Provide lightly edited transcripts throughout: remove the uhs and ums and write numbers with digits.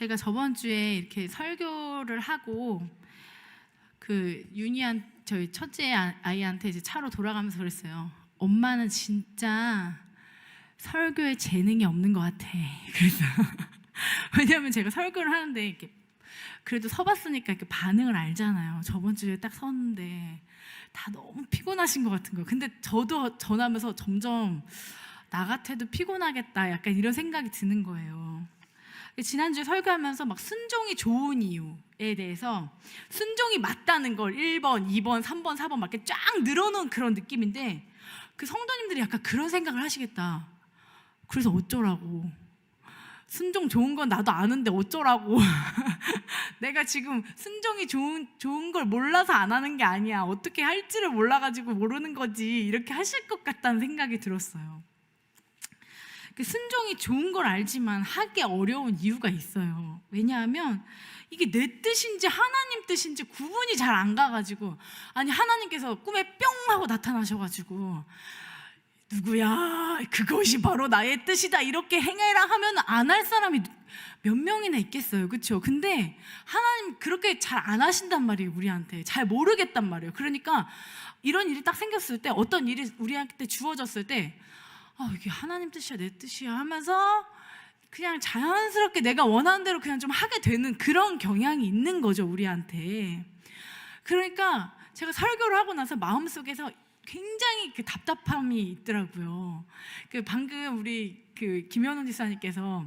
제가 저번 주에 이렇게 설교를 하고 저희 첫째 아이한테 이제 차로 돌아가면서 그랬어요. 엄마는 진짜 설교에 재능이 없는 것 같아. 그래서 왜냐하면 제가 설교를 하는데 이렇게 그래도 서봤으니까 이렇게 반응을 알잖아요. 저번 주에 딱 섰는데 다 너무 피곤하신 것 같은 거예요. 근데 저도 전하면서 점점 나 같아도 피곤하겠다 약간 이런 생각이 드는 거예요. 지난주에 설교하면서 막 순종이 좋은 이유에 대해서 순종이 맞다는 걸 1번, 2번, 3번, 4번 막 이렇게 쫙 늘어놓은 그런 느낌인데 그 성도님들이 약간 그런 생각을 하시겠다. 그래서 어쩌라고. 순종 좋은 건 나도 아는데 어쩌라고. 내가 지금 순종이 좋은 걸 몰라서 안 하는 게 아니야. 어떻게 할지를 몰라가지고 모르는 거지. 이렇게 하실 것 같다는 생각이 들었어요. 순종이 좋은 걸 알지만 하기 어려운 이유가 있어요. 왜냐하면 이게 내 뜻인지 하나님 뜻인지 구분이 잘 안 가가지고, 아니 하나님께서 꿈에 뿅 하고 나타나셔가지고 누구야 그것이 바로 나의 뜻이다 이렇게 행해라 하면 안 할 사람이 몇 명이나 있겠어요. 그렇죠? 근데 하나님 그렇게 잘 안 하신단 말이에요. 우리한테 잘 모르겠단 말이에요. 그러니까 이런 일이 딱 생겼을 때, 어떤 일이 우리한테 주어졌을 때 이게 하나님 뜻이야 내 뜻이야 하면서 그냥 자연스럽게 내가 원하는 대로 그냥 좀 하게 되는 그런 경향이 있는 거죠, 우리한테. 그러니까 제가 설교를 하고 나서 마음속에서 굉장히 답답함이 있더라고요. 방금 우리 김현훈 지사님께서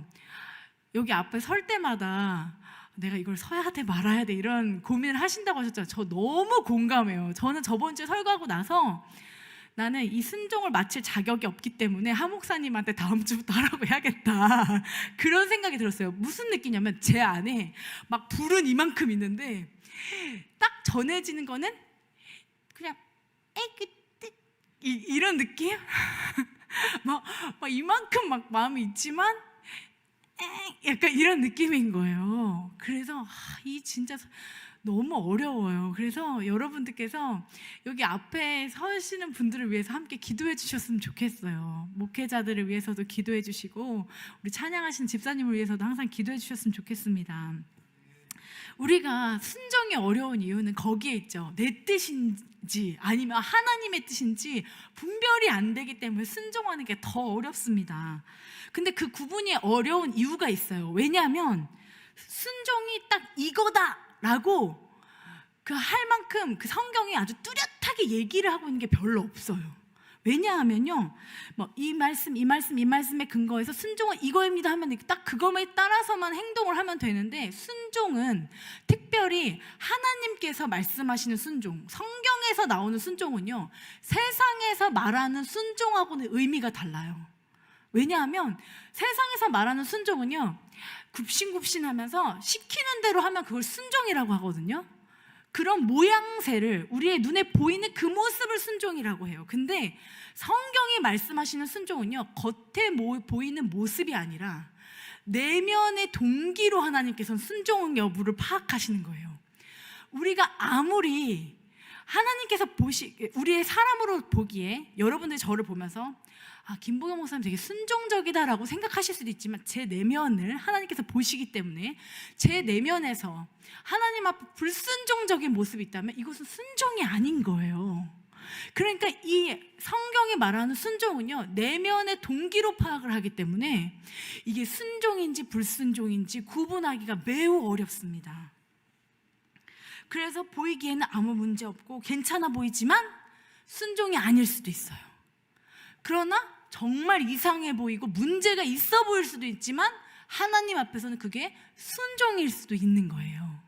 여기 앞에 설 때마다 내가 이걸 서야 돼 말아야 돼 이런 고민을 하신다고 하셨잖아요. 저 너무 공감해요. 저는 저번 주에 설교하고 나서 나는 이 순종을 마칠 자격이 없기 때문에 하 목사님한테 다음 주부터 하라고 해야겠다 그런 생각이 들었어요. 무슨 느낌이냐면 제 안에 막 불은 이만큼 있는데 딱 전해지는 거는 그냥 이런 느낌? 막 이만큼 막 마음이 있지만 약간 이런 느낌인 거예요. 그래서 이 진짜 너무 어려워요. 그래서 여러분들께서 여기 앞에 서시는 분들을 위해서 함께 기도해 주셨으면 좋겠어요. 목회자들을 위해서도 기도해 주시고 우리 찬양하신 집사님을 위해서도 항상 기도해 주셨으면 좋겠습니다. 우리가 순종이 어려운 이유는 거기에 있죠. 내 뜻인지 아니면 하나님의 뜻인지 분별이 안 되기 때문에 순종하는 게 더 어렵습니다. 근데 그 구분이 어려운 이유가 있어요. 왜냐하면 순종이 딱 이거다 라고 할 만큼 성경이 아주 뚜렷하게 얘기를 하고 있는 게 별로 없어요. 왜냐하면요, 이 말씀에 근거해서 순종은 이거입니다 하면 딱 그거에 따라서만 행동을 하면 되는데, 순종은 특별히 하나님께서 말씀하시는 순종, 성경에서 나오는 순종은요, 세상에서 말하는 순종하고는 의미가 달라요. 왜냐하면 세상에서 말하는 순종은요, 굽신굽신하면서 시키는 대로 하면 그걸 순종이라고 하거든요. 그런 모양새를, 우리의 눈에 보이는 그 모습을 순종이라고 해요. 근데 성경이 말씀하시는 순종은요, 겉에 보이는 모습이 아니라 내면의 동기로 하나님께서는 순종 여부를 파악하시는 거예요. 우리가 아무리 하나님께서 우리의 사람으로 보기에, 여러분들이 저를 보면서 김보경 목사님 되게 순종적이다라고 생각하실 수도 있지만, 제 내면을 하나님께서 보시기 때문에 제 내면에서 하나님 앞에 불순종적인 모습이 있다면 이것은 순종이 아닌 거예요. 그러니까 이 성경이 말하는 순종은요, 내면의 동기로 파악을 하기 때문에 이게 순종인지 불순종인지 구분하기가 매우 어렵습니다. 그래서 보이기에는 아무 문제 없고 괜찮아 보이지만 순종이 아닐 수도 있어요. 그러나 정말 이상해 보이고 문제가 있어 보일 수도 있지만 하나님 앞에서는 그게 순종일 수도 있는 거예요.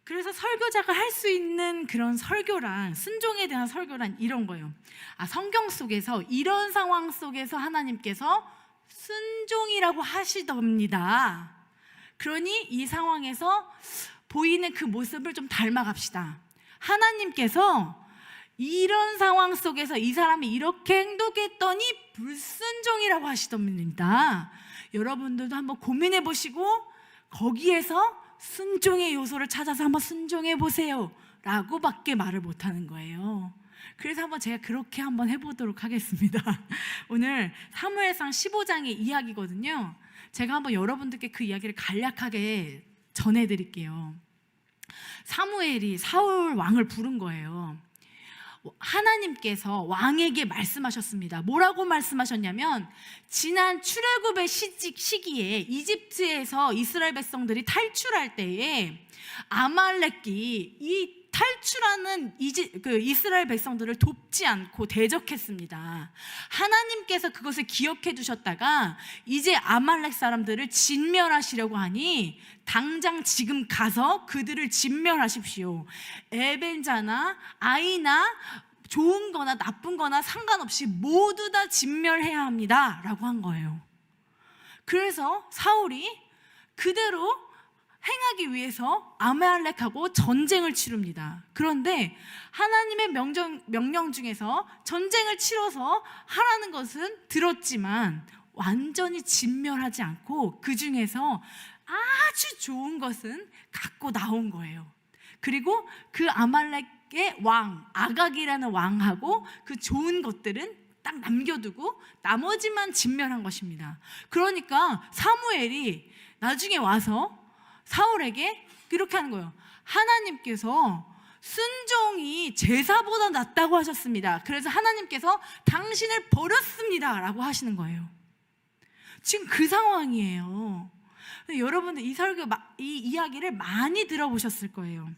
그래서 설교자가 할 수 있는 그런 설교란, 순종에 대한 설교란 이런 거예요. 성경 속에서 이런 상황 속에서 하나님께서 순종이라고 하시답니다. 그러니 이 상황에서 보이는 그 모습을 좀 닮아갑시다. 하나님께서 이런 상황 속에서 이 사람이 이렇게 행동했더니 불순종이라고 하시답니다. 여러분들도 한번 고민해 보시고 거기에서 순종의 요소를 찾아서 한번 순종해 보세요 라고밖에 말을 못하는 거예요. 그래서 한번 제가 그렇게 한번 해보도록 하겠습니다. 오늘 사무엘상 15장의 이야기거든요. 제가 한번 여러분들께 그 이야기를 간략하게 전해드릴게요. 사무엘이 사울 왕을 부른 거예요. 하나님께서 왕에게 말씀하셨습니다. 뭐라고 말씀하셨냐면, 지난 출애굽의 시기에 이집트에서 이스라엘 백성들이 탈출할 때에 아말렉이 이 탈출하는 이스라엘 백성들을 돕지 않고 대적했습니다. 하나님께서 그것을 기억해 두셨다가 이제 아말렉 사람들을 진멸하시려고 하니 당장 지금 가서 그들을 진멸하십시오. 에벤자나 아이나 좋은 거나 나쁜 거나 상관없이 모두 다 진멸해야 합니다 라고 한 거예요. 그래서 사울이 그대로 행하기 위해서 아말렉하고 전쟁을 치릅니다. 그런데 하나님의 명령 중에서 전쟁을 치러서 하라는 것은 들었지만 완전히 진멸하지 않고 그 중에서 아주 좋은 것은 갖고 나온 거예요. 그리고 그 아말렉의 왕 아각이라는 왕하고 그 좋은 것들은 딱 남겨두고 나머지만 진멸한 것입니다. 그러니까 사무엘이 나중에 와서 사울에게 이렇게 하는 거예요. 하나님께서 순종이 제사보다 낫다고 하셨습니다. 그래서 하나님께서 당신을 버렸습니다 라고 하시는 거예요. 지금 그 상황이에요. 여러분들 이 이야기를 많이 들어보셨을 거예요.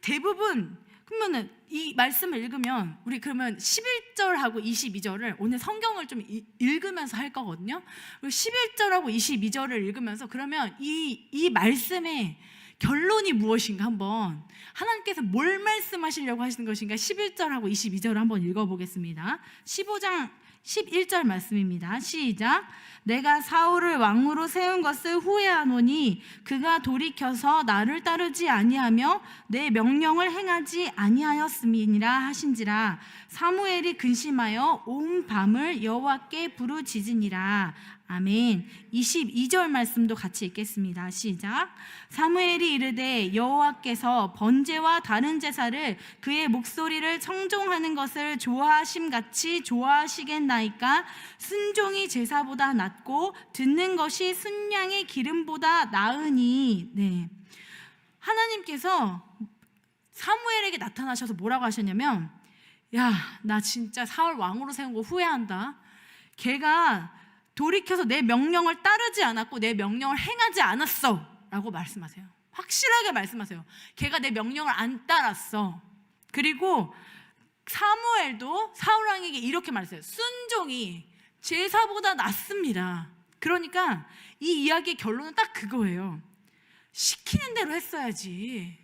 대부분 그러면은 이 말씀을 읽으면 우리 그러면 11절하고 22절을 오늘 성경을 좀 읽으면서 할 거거든요. 그리고 11절하고 22절을 읽으면서 그러면 이 말씀의 결론이 무엇인가 한번, 하나님께서 뭘 말씀하시려고 하시는 것인가 11절하고 22절을 한번 읽어보겠습니다. 15장 11절 말씀입니다. 시작. 내가 사울을 왕으로 세운 것을 후회하노니 그가 돌이켜서 나를 따르지 아니하며 내 명령을 행하지 아니하였음이니라 하신지라. 사무엘이 근심하여 온 밤을 여호와께 부르짖으니라. 아멘. 22절 말씀도 같이 읽겠습니다. 시작. 사무엘이 이르되 여호와께서 번제와 다른 제사를 그의 목소리를 청종하는 것을 좋아하심같이 좋아하시겠나이까. 순종이 제사보다 낫고 듣는 것이 순양의 기름보다 나으니. 네. 하나님께서 사무엘에게 나타나셔서 뭐라고 하셨냐면, 야, 나 진짜 사울 왕으로 세운 거 후회한다. 걔가 돌이켜서 내 명령을 따르지 않았고 내 명령을 행하지 않았어 라고 말씀하세요. 확실하게 말씀하세요. 걔가 내 명령을 안 따랐어. 그리고 사무엘도 사울 왕에게 이렇게 말했어요. 순종이 제사보다 낫습니다. 그러니까 이 이야기의 결론은 딱 그거예요. 시키는 대로 했어야지.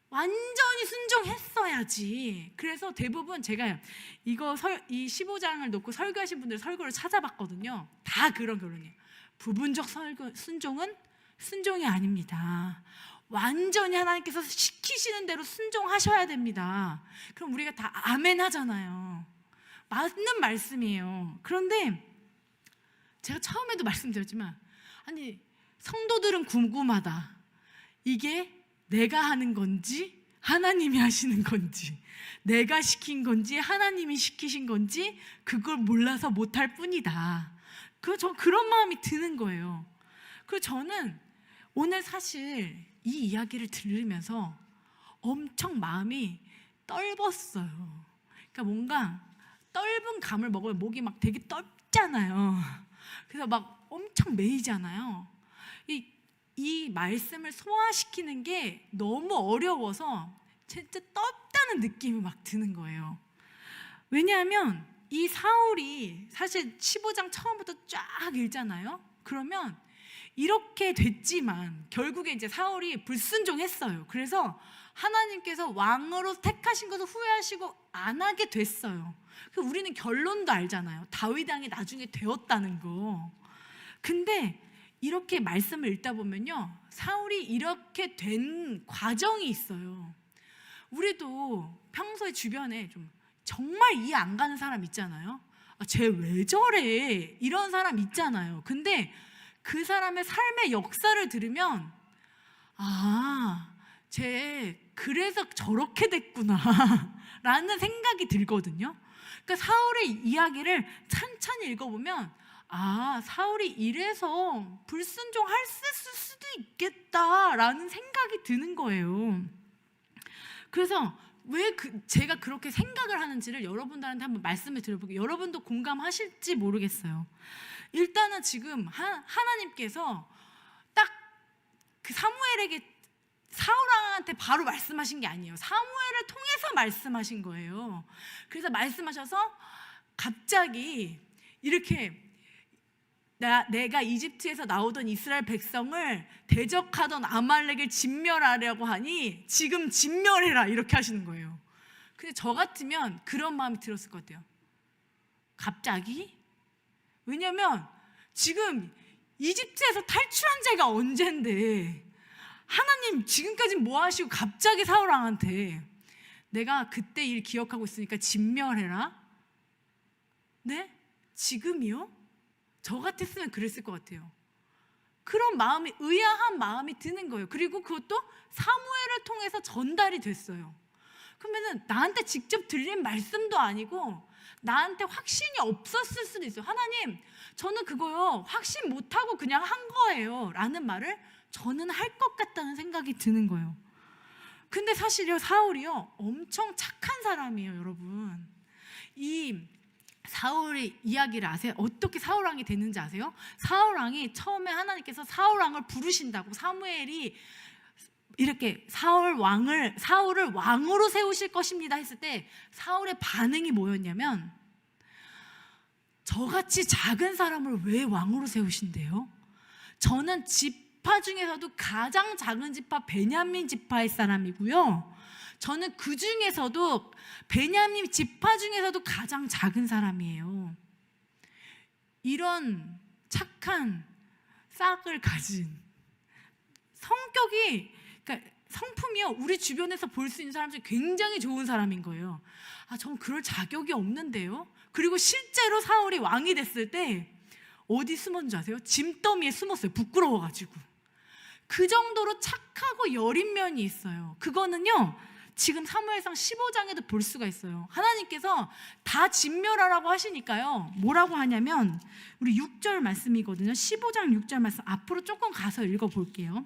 완전히 순종했어야지. 그래서 대부분 제가 이 15장을 놓고 설교하신 분들 설교를 찾아봤거든요. 다 그런 결론이에요. 부분적 순종은 순종이 아닙니다. 완전히 하나님께서 시키시는 대로 순종하셔야 됩니다. 그럼 우리가 다 아멘 하잖아요. 맞는 말씀이에요. 그런데 제가 처음에도 말씀드렸지만, 아니, 성도들은 궁금하다. 이게 내가 하는 건지 하나님이 하시는 건지, 내가 시킨 건지 하나님이 시키신 건지 그걸 몰라서 못할 뿐이다. 저 그런 마음이 드는 거예요. 그리고 저는 오늘 사실 이 이야기를 들으면서 엄청 마음이 떫었어요. 그러니까 뭔가 떫은 감을 먹으면 목이 막 되게 떫잖아요. 그래서 막 엄청 메이잖아요. 이 말씀을 소화시키는 게 너무 어려워서 진짜 떫다는 느낌이 막 드는 거예요. 왜냐하면 이 사울이 사실 15장 처음부터 쫙 읽잖아요. 그러면 이렇게 됐지만 결국에 이제 사울이 불순종했어요. 그래서 하나님께서 왕으로 택하신 것을 후회하시고 안 하게 됐어요. 우리는 결론도 알잖아요. 다윗 왕이 나중에 되었다는 거. 근데 이렇게 말씀을 읽다 보면요, 사울이 이렇게 된 과정이 있어요. 우리도 평소에 주변에 좀 정말 이해 안 가는 사람 있잖아요. 쟤 왜 저래? 이런 사람 있잖아요. 근데 그 사람의 삶의 역사를 들으면 쟤 그래서 저렇게 됐구나 라는 생각이 들거든요. 그러니까 사울의 이야기를 찬찬히 읽어보면 사울이 이래서 불순종할 수도 있겠다라는 생각이 드는 거예요. 그래서 왜 제가 그렇게 생각을 하는지를 여러분들한테 한번 말씀을 드려볼게요. 여러분도 공감하실지 모르겠어요. 일단은 지금 하나님께서 딱 그 사무엘에게 사울왕한테 바로 말씀하신 게 아니에요. 사무엘을 통해서 말씀하신 거예요. 그래서 말씀하셔서 갑자기 이렇게 내가 이집트에서 나오던 이스라엘 백성을 대적하던 아말렉을 진멸하려고 하니 지금 진멸해라 이렇게 하시는 거예요. 근데 저 같으면 그런 마음이 들었을 것 같아요. 갑자기? 왜냐면 지금 이집트에서 탈출한 지가 언젠데 하나님 지금까지 뭐 하시고 갑자기 사울왕한테 내가 그때 일 기억하고 있으니까 진멸해라? 네? 지금이요? 저 같았으면 그랬을 것 같아요. 그런 마음이, 의아한 마음이 드는 거예요. 그리고 그것도 사무엘을 통해서 전달이 됐어요. 그러면은 나한테 직접 들린 말씀도 아니고 나한테 확신이 없었을 수도 있어요. 하나님, 저는 그거요 확신 못하고 그냥 한 거예요 라는 말을 저는 할 것 같다는 생각이 드는 거예요. 근데 사실요, 사울이요 엄청 착한 사람이에요. 여러분, 이 사울의 이야기를 아세요? 어떻게 사울왕이 됐는지 아세요? 사울왕이 처음에 하나님께서 사울왕을 부르신다고, 사무엘이 이렇게 사울을 왕으로 세우실 것입니다 했을 때 사울의 반응이 뭐였냐면, 저같이 작은 사람을 왜 왕으로 세우신대요? 저는 지파 중에서도 가장 작은 지파 베냐민 지파의 사람이고요, 저는 그 중에서도 베냐민 지파 중에서도 가장 작은 사람이에요. 이런 착한 싹을 가진 성격이, 그러니까 성품이요, 우리 주변에서 볼 수 있는 사람 중에 굉장히 좋은 사람인 거예요. 전 그럴 자격이 없는데요. 그리고 실제로 사울이 왕이 됐을 때 어디 숨었는지 아세요? 짐더미에 숨었어요. 부끄러워가지고. 그 정도로 착하고 여린 면이 있어요. 그거는요 지금 사무엘상 15장에도 볼 수가 있어요. 하나님께서 다 진멸하라고 하시니까요, 뭐라고 하냐면, 우리 6절 말씀이거든요. 15장 6절 말씀 앞으로 조금 가서 읽어볼게요.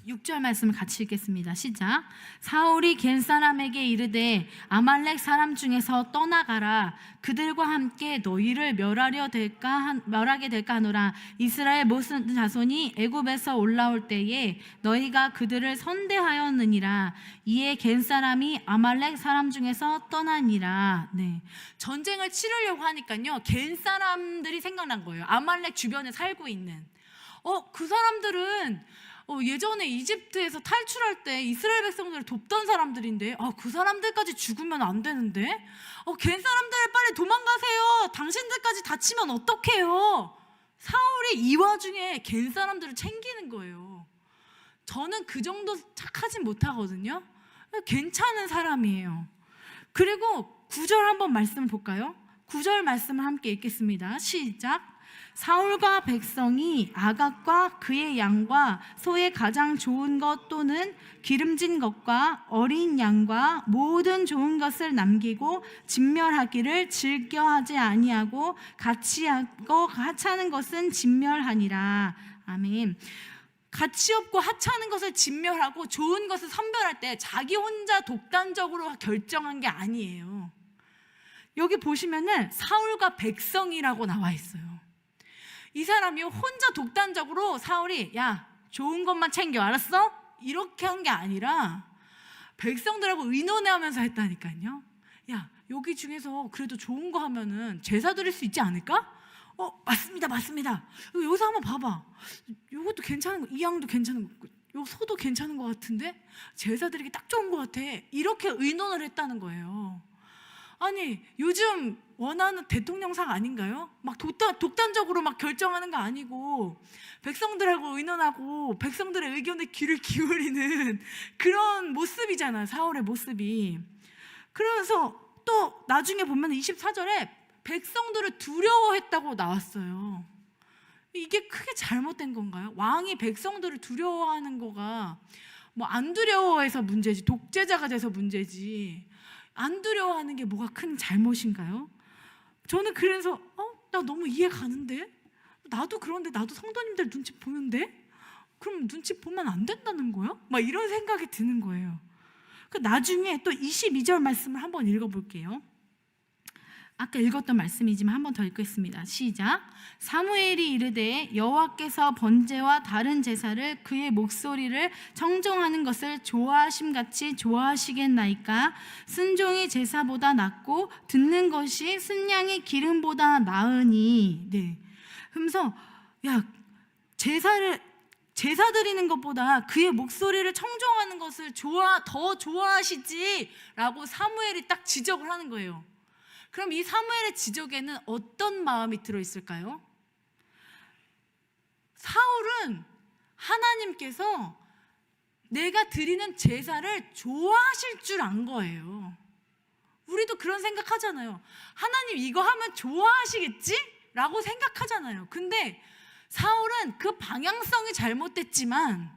6절 말씀을 같이 읽겠습니다. 시작. 사울이 겐 사람에게 이르되 아말렉 사람 중에서 떠나가라. 그들과 함께 너희를 멸하게 될까 하노라. 이스라엘 모든 자손이 애굽에서 올라올 때에 너희가 그들을 선대하였느니라. 이에 겐 사람이 아말렉 사람 중에서 떠나니라. 네. 전쟁을 치르려고 하니까요, 겐 사람들이 생각난 거예요. 아말렉 주변에 살고 있는. 그 사람들은 예전에 이집트에서 탈출할 때 이스라엘 백성들을 돕던 사람들인데, 그 사람들까지 죽으면 안 되는데, 겐 사람들 빨리 도망가세요. 당신들까지 다치면 어떡해요? 사울이 이 와중에 겐 사람들을 챙기는 거예요. 저는 그 정도 착하진 못하거든요. 괜찮은 사람이에요. 그리고 9절 한번 말씀 볼까요? 9절 말씀을 함께 읽겠습니다. 시작. 사울과 백성이 아각과 그의 양과 소의 가장 좋은 것 또는 기름진 것과 어린 양과 모든 좋은 것을 남기고 진멸하기를 즐겨하지 아니하고 같이 하고 하찮은 것은 진멸하니라. 아멘. 가치 없고 하찮은 것을 진멸하고 좋은 것을 선별할 때 자기 혼자 독단적으로 결정한 게 아니에요. 여기 보시면은 사울과 백성이라고 나와 있어요. 이 사람이 혼자 독단적으로 사울이 야 좋은 것만 챙겨 알았어? 이렇게 한 게 아니라 백성들하고 의논하면서 했다니까요. 야 여기 중에서 그래도 좋은 거 하면은 제사 드릴 수 있지 않을까? 맞습니다. 여기서 한번 봐봐. 이것도 괜찮은 거, 이 양도 괜찮은 거, 요 소도 괜찮은 것 같은데 제사 드리기 딱 좋은 것 같아. 이렇게 의논을 했다는 거예요. 아니 요즘 원하는 대통령상 아닌가요? 막 독단적으로 막 결정하는 거 아니고 백성들하고 의논하고 백성들의 의견에 귀를 기울이는 그런 모습이잖아요, 사울의 모습이. 그래서 또 나중에 보면 24절에 백성들을 두려워했다고 나왔어요. 이게 크게 잘못된 건가요? 왕이 백성들을 두려워하는 거가 뭐 안 두려워해서 문제지 독재자가 돼서 문제지, 안 두려워하는 게 뭐가 큰 잘못인가요? 저는 그래서 나 너무 이해 가는데? 나도 그런데 나도 성도님들 눈치 보는데? 그럼 눈치 보면 안 된다는 거야? 막 이런 생각이 드는 거예요. 나중에 또 22절 말씀을 한번 읽어볼게요. 아까 읽었던 말씀이지만 한번 더 읽겠습니다. 시작. 사무엘이 이르되 여호와께서 번제와 다른 제사를 그의 목소리를 청종하는 것을 좋아하심같이 좋아하시겠나이까? 순종이 제사보다 낫고 듣는 것이 순양의 기름보다 나으니. 네. 그러면서 제사 드리는 것보다 그의 목소리를 청종하는 것을 더 좋아하시지라고 사무엘이 딱 지적을 하는 거예요. 그럼 이 사무엘의 지적에는 어떤 마음이 들어있을까요? 사울은 하나님께서 내가 드리는 제사를 좋아하실 줄 안 거예요. 우리도 그런 생각하잖아요. 하나님 이거 하면 좋아하시겠지? 라고 생각하잖아요. 근데 사울은 그 방향성이 잘못됐지만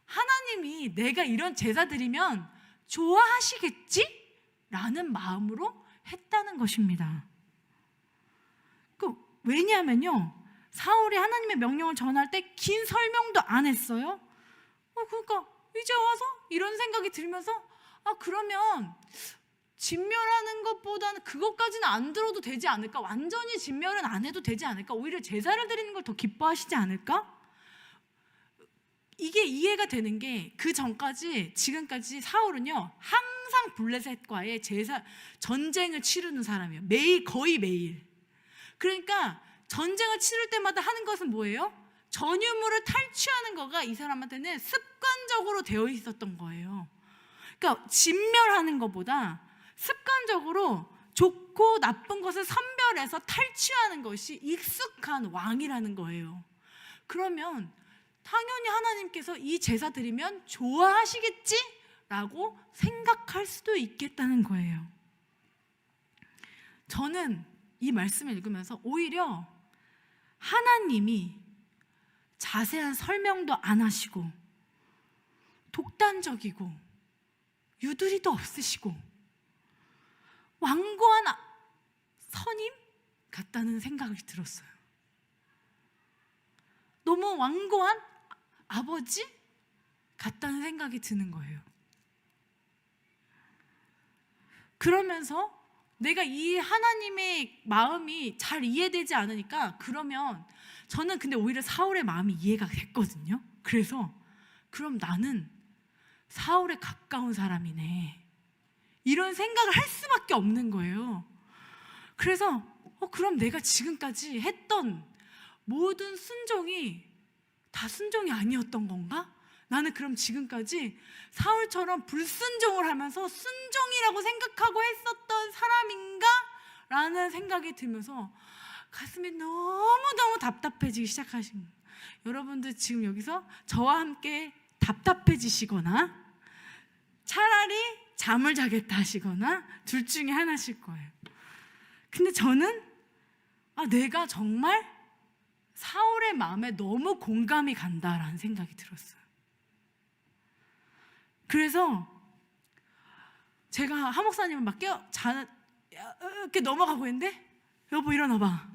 하나님이 내가 이런 제사 드리면 좋아하시겠지? 라는 마음으로 했다는 것입니다. 왜냐하면요, 사울이 하나님의 명령을 전할 때 긴 설명도 안 했어요. 그러니까 이제 와서 이런 생각이 들면서 그러면 진멸하는 것보다는 그것까지는 안 들어도 되지 않을까? 완전히 진멸은 안 해도 되지 않을까? 오히려 제사를 드리는 걸 더 기뻐하시지 않을까? 이게 이해가 되는 게 그 전까지 지금까지 사울은요 항상 블레셋과의 전쟁을 치르는 사람이에요. 거의 매일. 그러니까 전쟁을 치를 때마다 하는 것은 뭐예요? 전유물을 탈취하는 거가 이 사람한테는 습관적으로 되어 있었던 거예요. 그러니까 진멸하는 것보다 습관적으로 좋고 나쁜 것을 선별해서 탈취하는 것이 익숙한 왕이라는 거예요. 그러면 당연히 하나님께서 이 제사 드리면 좋아하시겠지? 라고 생각할 수도 있겠다는 거예요. 저는 이 말씀을 읽으면서 오히려 하나님이 자세한 설명도 안 하시고 독단적이고 유두리도 없으시고 완고한 선임 같다는 생각이 들었어요. 너무 완고한 아버지 같다는 생각이 드는 거예요. 그러면서 내가 이 하나님의 마음이 잘 이해되지 않으니까 그러면 저는 근데 오히려 사울의 마음이 이해가 됐거든요. 그래서 그럼 나는 사울에 가까운 사람이네 이런 생각을 할 수밖에 없는 거예요. 그래서 그럼 내가 지금까지 했던 모든 순종이 다 순종이 아니었던 건가? 나는 그럼 지금까지 사울처럼 불순종을 하면서 순종이라고 생각하고 했었던 사람인가? 라는 생각이 들면서 가슴이 너무너무 답답해지기 시작하신 거예요. 여러분들 지금 여기서 저와 함께 답답해지시거나 차라리 잠을 자겠다 하시거나 둘 중에 하나실 거예요. 근데 저는 내가 정말 사울의 마음에 너무 공감이 간다라는 생각이 들었어요. 그래서 제가 하목사님을 막 이렇게 넘어가고 있는데 여보 일어나봐.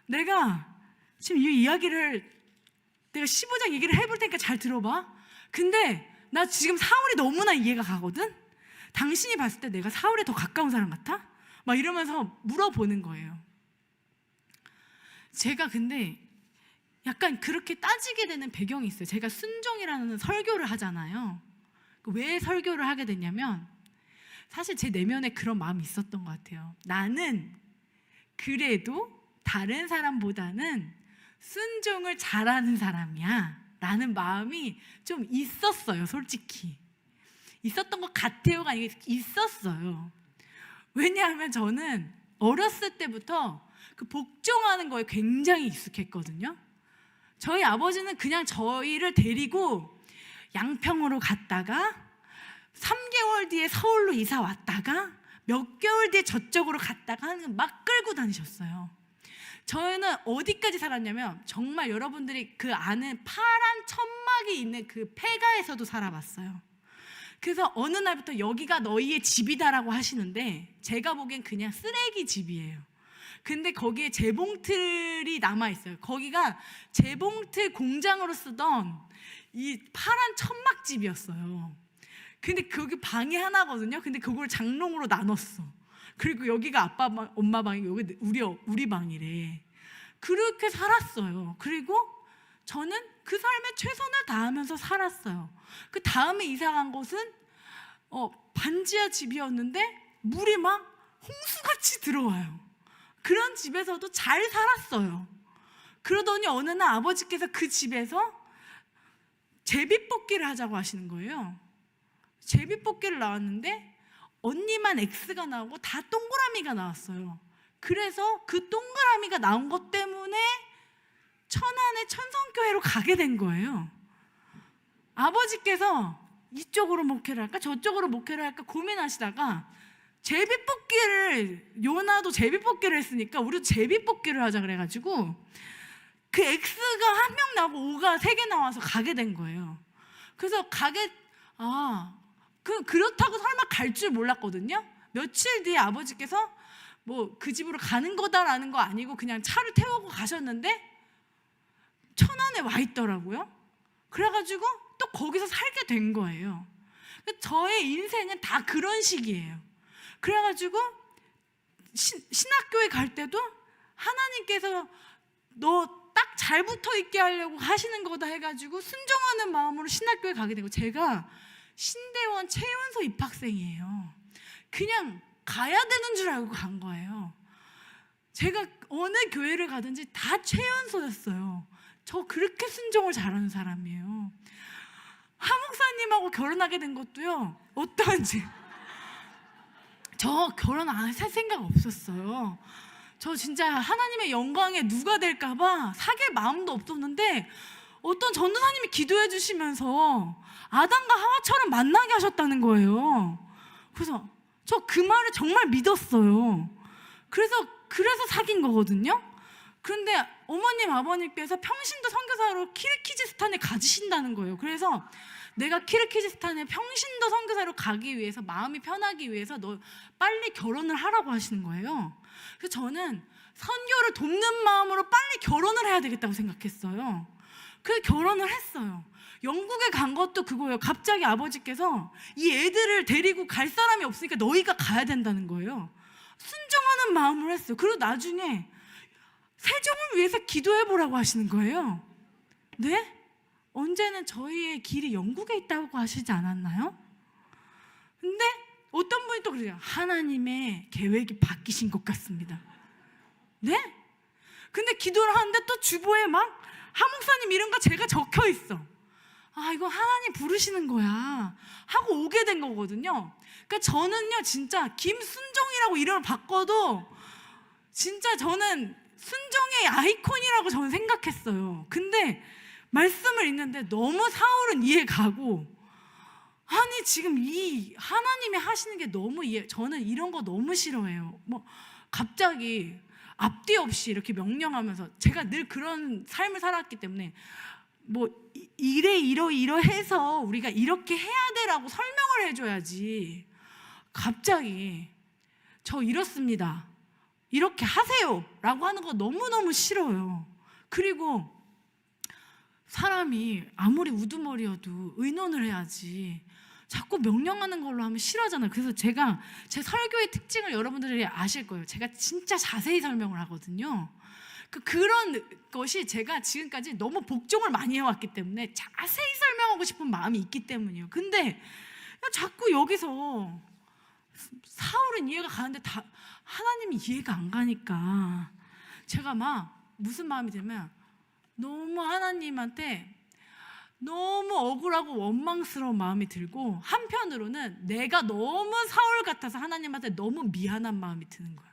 내가 지금 이 이야기를 내가 15장 얘기를 해볼 테니까 잘 들어봐. 근데 나 지금 사울이 너무나 이해가 가거든. 당신이 봤을 때 내가 사울에 더 가까운 사람 같아? 막 이러면서 물어보는 거예요. 제가 근데 약간 그렇게 따지게 되는 배경이 있어요. 제가 순종이라는 설교를 하잖아요. 왜 설교를 하게 됐냐면 사실 제 내면에 그런 마음이 있었던 것 같아요. 나는 그래도 다른 사람보다는 순종을 잘하는 사람이야 라는 마음이 좀 있었어요. 솔직히 있었던 것 같아요가 아니라 있었어요. 왜냐하면 저는 어렸을 때부터 그 복종하는 거에 굉장히 익숙했거든요. 저희 아버지는 그냥 저희를 데리고 양평으로 갔다가 3개월 뒤에 서울로 이사 왔다가 몇 개월 뒤에 저쪽으로 갔다가 막 끌고 다니셨어요. 저희는 어디까지 살았냐면 정말 여러분들이 그 아는 파란 천막이 있는 그 폐가에서도 살아봤어요. 그래서 어느 날부터 여기가 너희의 집이다라고 하시는데 제가 보기엔 그냥 쓰레기 집이에요. 근데 거기에 재봉틀이 남아있어요. 거기가 재봉틀 공장으로 쓰던 이 파란 천막집이었어요. 근데 거기 방이 하나거든요. 근데 그걸 장롱으로 나눴어. 그리고 여기가 아빠 방, 엄마 방이 여기 우리 방이래. 그렇게 살았어요. 그리고 저는 그 삶에 최선을 다하면서 살았어요. 그 다음에 이사 간 곳은 반지하 집이었는데 물이 막 홍수같이 들어와요. 그런 집에서도 잘 살았어요. 그러더니 어느 날 아버지께서 그 집에서 제비뽑기를 하자고 하시는 거예요. 제비뽑기를 나왔는데 언니만 X가 나오고 다 동그라미가 나왔어요. 그래서 그 동그라미가 나온 것 때문에 천안의 천성교회로 가게 된 거예요. 아버지께서 이쪽으로 목회를 할까 저쪽으로 목회를 할까 고민하시다가 제비뽑기를, 요나도 제비뽑기를 했으니까 우리도 제비뽑기를 하자 그래가지고 그 X가 한 명 나오고 O가 3개 나와서 가게 된 거예요. 그래서 그렇다고 설마 갈 줄 몰랐거든요. 며칠 뒤에 아버지께서 뭐 그 집으로 가는 거다라는 거 아니고 그냥 차를 태우고 가셨는데 천안에 와 있더라고요. 그래가지고 또 거기서 살게 된 거예요. 저의 인생은 다 그런 식이에요. 그래가지고 신학교에 갈 때도 하나님께서 너 딱 잘 붙어 있게 하려고 하시는 거다 해가지고 순종하는 마음으로 신학교에 가게 되고, 제가 신대원 최연소 입학생이에요. 그냥 가야 되는 줄 알고 간 거예요. 제가 어느 교회를 가든지 다 최연소였어요. 저 그렇게 순종을 잘하는 사람이에요. 하 목사님하고 결혼하게 된 것도요, 어떠한지 저 결혼 안 할 생각 없었어요. 저 진짜 하나님의 영광에 누가 될까봐 사귈 마음도 없었는데 어떤 전도사님이 기도해 주시면서 아담과 하와처럼 만나게 하셨다는 거예요. 그래서 저 그 말을 정말 믿었어요. 그래서 사귄 거거든요. 그런데 어머님 아버님께서 평신도 선교사로 키르기즈스탄에 가지신다는 거예요. 그래서 내가 키르기즈스탄에 평신도 선교사로 가기 위해서, 마음이 편하기 위해서 너 빨리 결혼을 하라고 하시는 거예요. 그래서 저는 선교를 돕는 마음으로 빨리 결혼을 해야 되겠다고 생각했어요. 그래서 결혼을 했어요. 영국에 간 것도 그거예요. 갑자기 아버지께서 이 애들을 데리고 갈 사람이 없으니까 너희가 가야 된다는 거예요. 순종하는 마음으로 했어요. 그리고 나중에 세종을 위해서 기도해보라고 하시는 거예요. 네? 언제는 저희의 길이 영국에 있다고 하시지 않았나요? 근데 어떤 분이 또 그래요. 하나님의 계획이 바뀌신 것 같습니다. 네? 근데 기도를 하는데 또 주보에 막 하목사님 이름과 제가 적혀 있어. 이거 하나님 부르시는 거야 하고 오게 된 거거든요. 그러니까 저는요, 진짜 김순종이라고 이름을 바꿔도 진짜 저는 순종의 아이콘이라고 저는 생각했어요. 근데 말씀을 읽는데 너무 사울은 이해가고, 아니 지금 이 하나님이 하시는 게 너무 저는 이런 거 너무 싫어해요. 뭐 갑자기 앞뒤 없이 이렇게 명령하면서, 제가 늘 그런 삶을 살았기 때문에 뭐 이러해서 우리가 이렇게 해야 돼라고 설명을 해줘야지 갑자기 저 이렇습니다, 이렇게 하세요 라고 하는 거 너무너무 싫어요. 그리고 사람이 아무리 우두머리여도 의논을 해야지 자꾸 명령하는 걸로 하면 싫어하잖아요. 그래서 제가 제 설교의 특징을 여러분들이 아실 거예요. 제가 진짜 자세히 설명을 하거든요. 그런 것이 제가 지금까지 너무 복종을 많이 해왔기 때문에 자세히 설명하고 싶은 마음이 있기 때문이에요. 근데 자꾸 여기서 사울은 이해가 가는데 하나님이 이해가 안 가니까 제가 막 무슨 마음이 들면 너무 하나님한테 너무 억울하고 원망스러운 마음이 들고, 한편으로는 내가 너무 사울 같아서 하나님한테 너무 미안한 마음이 드는 거예요.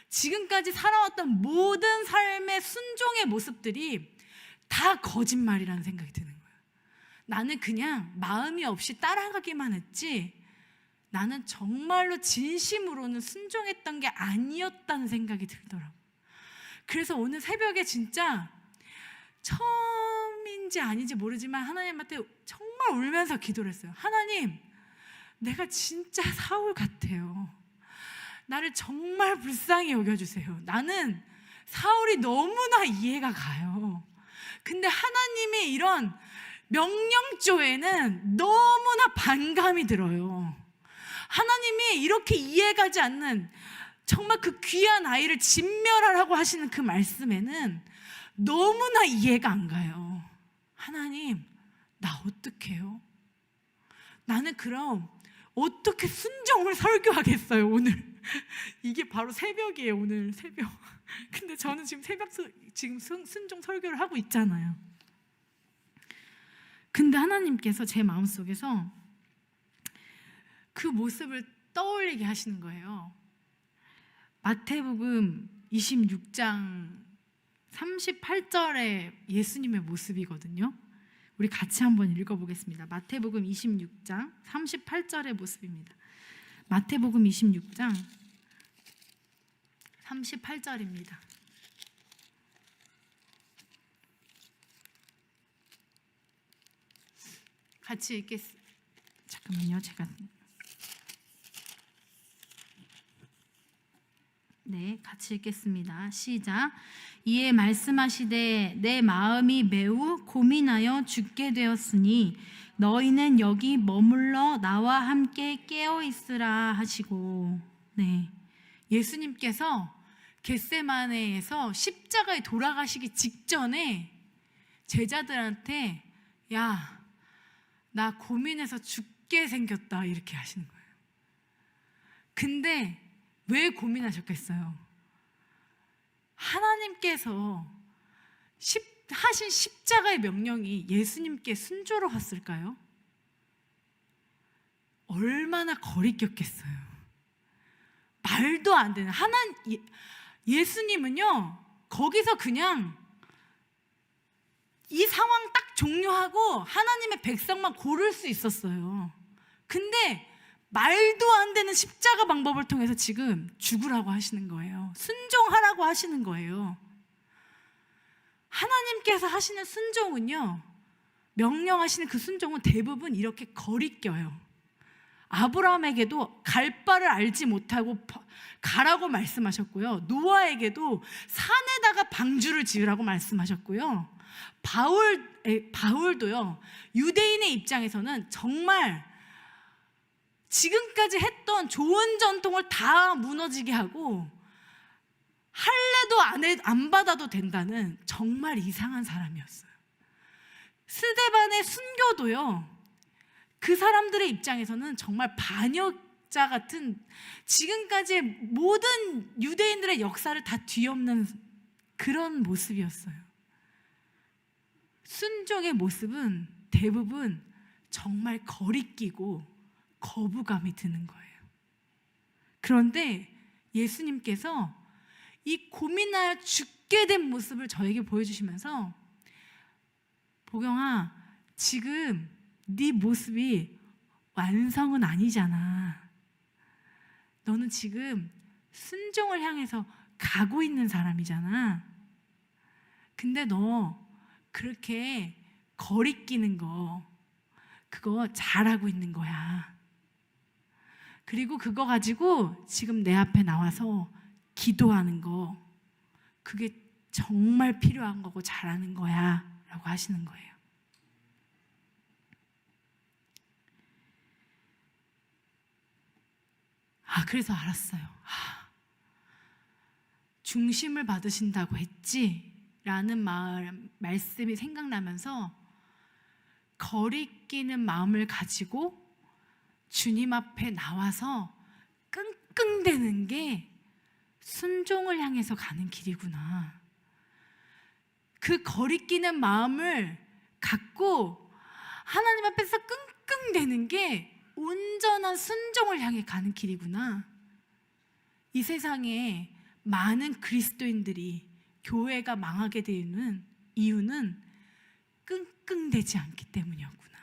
지금까지 살아왔던 모든 삶의 순종의 모습들이 다 거짓말이라는 생각이 드는 거예요. 나는 그냥 마음이 없이 따라가기만 했지 나는 정말로 진심으로는 순종했던 게 아니었다는 생각이 들더라고요. 그래서 오늘 새벽에 진짜 처음인지 아닌지 모르지만 하나님한테 정말 울면서 기도를 했어요. 하나님, 내가 진짜 사울 같아요. 나를 정말 불쌍히 여겨주세요. 나는 사울이 너무나 이해가 가요. 근데 하나님의 이런 명령조에는 너무나 반감이 들어요. 하나님이 이렇게 이해가지 않는 정말 그 귀한 아이를 진멸하라고 하시는 그 말씀에는 너무나 이해가 안 가요. 하나님, 나 어떡해요? 나는 그럼 어떻게 순종을 설교하겠어요, 오늘? 이게 바로 새벽이에요, 오늘 새벽. 근데 저는 지금 지금 순종 설교를 하고 있잖아요. 근데 하나님께서 제 마음속에서 그 모습을 떠올리게 하시는 거예요. 마태복음 26장 38절의 예수님의 모습이거든요. 우리 같이 한번 읽어보겠습니다. 마태복음 26장 38절의 모습입니다. 마태복음 26장 38절입니다. 같이 잠깐만요. 같이 읽겠습니다. 시작. 이에 말씀하시되 내 마음이 매우 고민하여 죽게 되었으니 너희는 여기 머물러 나와 함께 깨어 있으라 하시고. 예수님께서 겟세마네에서 십자가에 돌아가시기 직전에 제자들한테 야, 나 고민해서 죽게 생겼다 이렇게 하시는 거예요. 근데 왜 고민하셨겠어요? 하나님께서 하신 십자가의 명령이 예수님께 순조로 왔을까요? 얼마나 거리꼈겠어요. 말도 안 되는 예수님은요 거기서 그냥 이 상황 딱 종료하고 하나님의 백성만 고를 수 있었어요. 근데 말도 안 되는 십자가 방법을 통해서 지금 죽으라고 하시는 거예요. 순종하라고 하시는 거예요. 하나님께서 하시는 순종은요, 명령하시는 그 순종은 대부분 이렇게 거리껴요. 아브라함에게도 갈 바를 알지 못하고 가라고 말씀하셨고요. 노아에게도 산에다가 방주를 지으라고 말씀하셨고요. 바울도요, 유대인의 입장에서는 정말 지금까지 했던 좋은 전통을 다 무너지게 하고 할례도 안 받아도 된다는 정말 이상한 사람이었어요. 스데반의 순교도요, 그 사람들의 입장에서는 정말 반역자 같은, 지금까지의 모든 유대인들의 역사를 다 뒤엎는 그런 모습이었어요. 순종의 모습은 대부분 정말 거리끼고 거부감이 드는 거예요. 그런데 예수님께서 이 고민하여 죽게 된 모습을 저에게 보여주시면서, 보경아, 지금 네 모습이 완성은 아니잖아. 너는 지금 순종을 향해서 가고 있는 사람이잖아. 근데 너 그렇게 거리끼는 거, 그거 잘하고 있는 거야. 그리고 그거 가지고 지금 내 앞에 나와서 기도하는 거, 그게 정말 필요한 거고 잘하는 거야 라고 하시는 거예요. 그래서 알았어요. 중심을 받으신다고 했지? 라는 말씀이 생각나면서 거리끼는 마음을 가지고 주님 앞에 나와서 끙끙대는 게 순종을 향해서 가는 길이구나. 그 거리끼는 마음을 갖고 하나님 앞에서 끙끙대는 게 온전한 순종을 향해 가는 길이구나. 이 세상에 많은 그리스도인들이 교회가 망하게 되는 이유는 끙끙대지 않기 때문이었구나.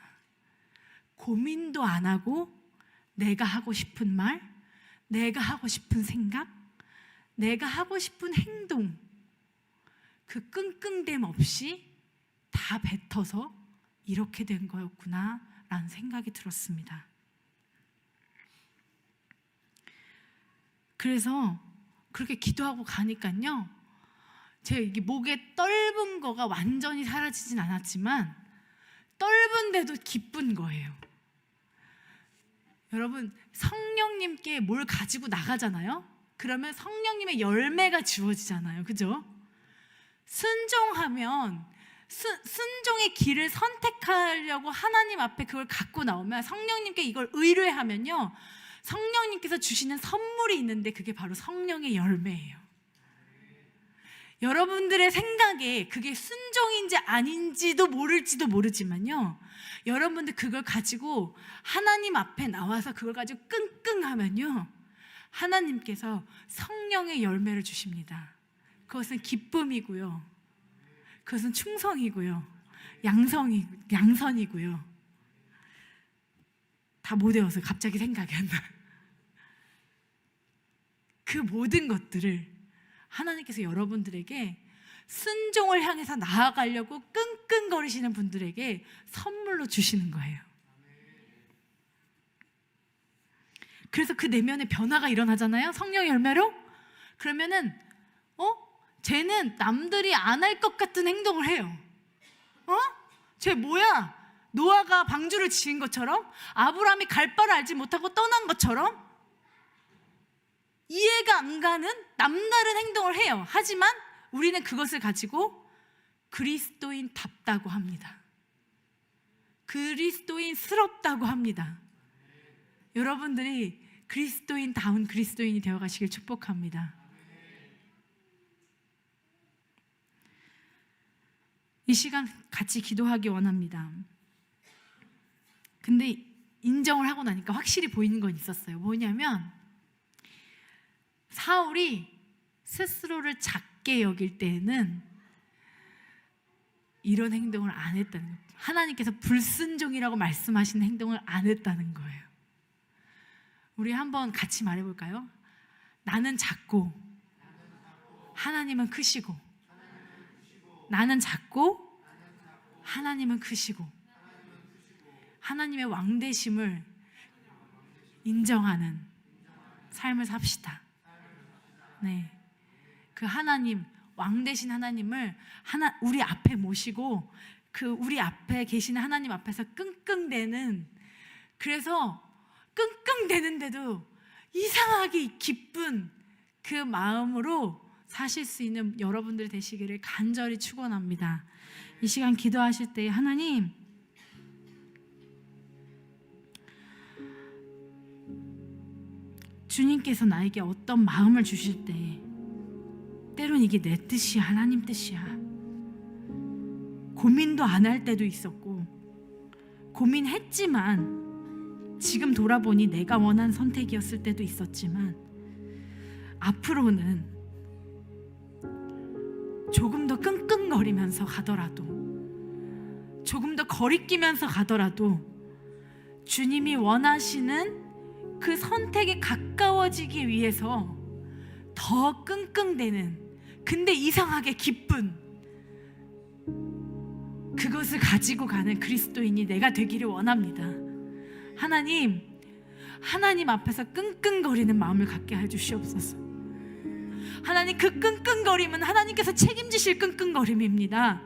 고민도 안 하고 내가 하고 싶은 말, 내가 하고 싶은 생각, 내가 하고 싶은 행동, 그 끙끙댐 없이 다 뱉어서 이렇게 된 거였구나 라는 생각이 들었습니다. 그래서 그렇게 기도하고 가니까요, 제 이게 목에 떫은 거가 완전히 사라지진 않았지만 떫은데도 기쁜 거예요. 여러분, 성령님께 뭘 가지고 나가잖아요? 그러면 성령님의 열매가 주어지잖아요. 그죠? 순종하면 순종의 길을 선택하려고 하나님 앞에 그걸 갖고 나오면, 성령님께 이걸 의뢰하면요, 성령님께서 주시는 선물이 있는데 그게 바로 성령의 열매예요. 여러분들의 생각에 그게 순종인지 아닌지도 모를지도 모르지만요, 여러분들 그걸 가지고 하나님 앞에 나와서 그걸 가지고 끙끙하면요, 하나님께서 성령의 열매를 주십니다. 그것은 기쁨이고요, 그것은 충성이고요, 양선이고요. 다 못 외워서 갑자기 생각이 안 나요. 그 모든 것들을 하나님께서 여러분들에게 순종을 향해서 나아가려고 끙끙거리시는 분들에게 선물로 주시는 거예요. 그래서 그 내면에 변화가 일어나잖아요, 성령의 열매로. 그러면은 쟤는 남들이 안 할 것 같은 행동을 해요. 쟤 뭐야? 노아가 방주를 지은 것처럼, 아브라함이 갈 바를 알지 못하고 떠난 것처럼 이해가 안 가는 남다른 행동을 해요. 하지만 우리는 그것을 가지고 그리스도인답다고 합니다. 그리스도인스럽다고 합니다. 여러분들이 그리스도인다운 그리스도인이 되어가시길 축복합니다. 이 시간 같이 기도하기 원합니다. 근데 인정을 하고 나니까 확실히 보이는 건 있었어요. 뭐냐면, 사울이 스스로를 작게 여길 때에는 이런 행동을 안 했다는 거예요. 하나님께서 불순종이라고 말씀하신 행동을 안 했다는 거예요. 우리 한번 같이 말해볼까요? 나는 작고 하나님은 크시고, 나는 작고 하나님은 크시고, 하나님의 왕되심을 인정하는 삶을 삽시다. 네, 그 하나님, 왕되신 하나님을 우리 앞에 모시고 그 우리 앞에 계시는 하나님 앞에서 끙끙대는, 그래서 끙끙대는데도 이상하게 기쁜 그 마음으로 사실 수 있는 여러분들 되시기를 간절히 축원합니다. 이 시간 기도하실 때, 하나님, 주님께서 나에게 어떤 마음을 주실 때, 때론 이게 내 뜻이야, 하나님 뜻이야, 고민도 안 할 때도 있었고, 고민했지만 지금 돌아보니 내가 원한 선택이었을 때도 있었지만, 앞으로는 조금 더 끙끙거리면서 가더라도, 조금 더 거리끼면서 가더라도 주님이 원하시는 그 선택에 가까워지기 위해서 더 끙끙대는, 근데 이상하게 기쁜 그것을 가지고 가는 그리스도인이 내가 되기를 원합니다. 하나님 앞에서 끙끙거리는 마음을 갖게 해주시옵소서. 하나님, 그 끙끙거림은 하나님께서 책임지실 끙끙거림입니다.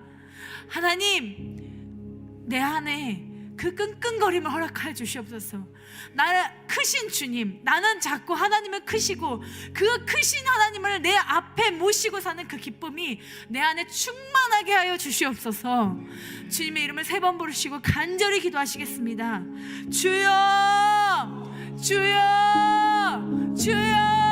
하나님, 내 안에 그 끙끙거림을 허락하여 주시옵소서. 나는 크신 주님, 나는 작고 하나님은 크시고, 그 크신 하나님을 내 앞에 모시고 사는 그 기쁨이 내 안에 충만하게 하여 주시옵소서. 주님의 이름을 3번 부르시고 간절히 기도하시겠습니다. 주여, 주여, 주여.